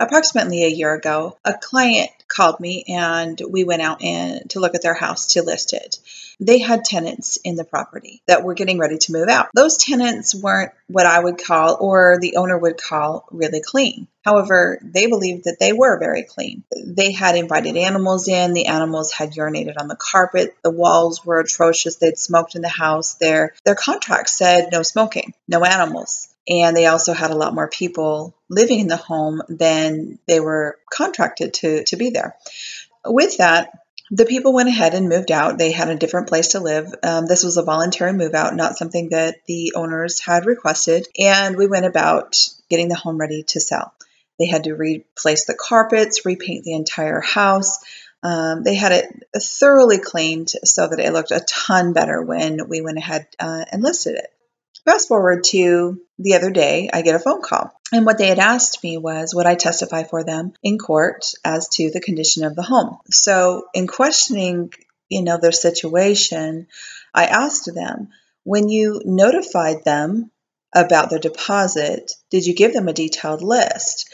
approximately a year ago, a client called me and we went out to look at their house to list it. They had tenants in the property that were getting ready to move out. Those tenants weren't what I would call, or the owner would call, really clean. However, they believed that they were very clean. They had invited animals in. The animals had urinated on the carpet. The walls were atrocious. They'd smoked in the house. Their contract said no smoking, no animals. And they also had a lot more people living in the home than they were contracted to be there. With that, the people went ahead and moved out. They had a different place to live. This was a voluntary move out, not something that the owners had requested. And we went about getting the home ready to sell. They had to replace the carpets, repaint the entire house. They had it thoroughly cleaned so that it looked a ton better when we went ahead and listed it. Fast forward to the other day, I get a phone call. And what they had asked me was, would I testify for them in court as to the condition of the home? So in questioning, their situation, I asked them, when you notified them about their deposit, did you give them a detailed list?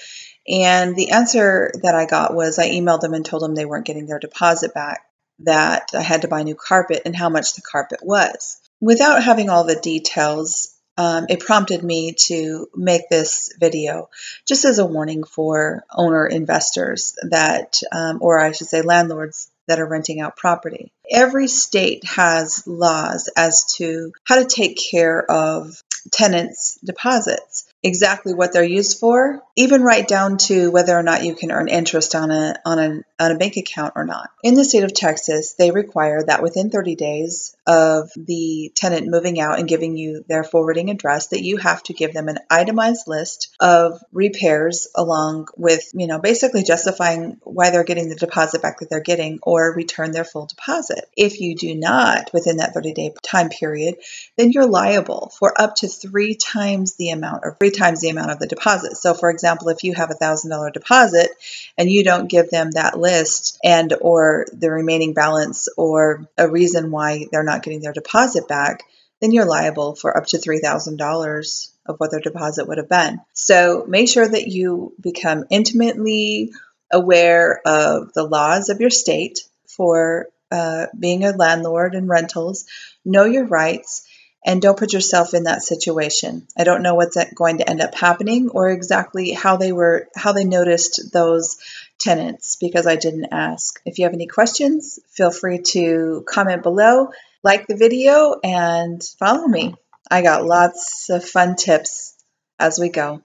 And the answer that I got was I emailed them and told them they weren't getting their deposit back, that I had to buy new carpet and how much the carpet was. Without having all the details, it prompted me to make this video just as a warning for owner investors that, or I should say landlords that are renting out property. Every state has laws as to how to take care of tenants' deposits, exactly what they're used for, even right down to whether or not you can earn interest on a bank account or not. In the state of Texas, they require that within 30 days of the tenant moving out and giving you their forwarding address, that you have to give them an itemized list of repairs along with, basically justifying why they're getting the deposit back that they're getting, or return their full deposit. If you do not within that 30-day time period, then you're liable for up to three times the amount of the deposit. So for example, if you have $1,000 deposit and you don't give them that list and or the remaining balance or a reason why they're not getting their deposit back, then you're liable for up to $3,000 of what their deposit would have been. So make sure that you become intimately aware of the laws of your state for being a landlord and rentals. Know your rights. And don't put yourself in that situation. I don't know what's going to end up happening or exactly how they noticed those tenants, because I didn't ask. If you have any questions, feel free to comment below, like the video, and follow me. I got lots of fun tips as we go.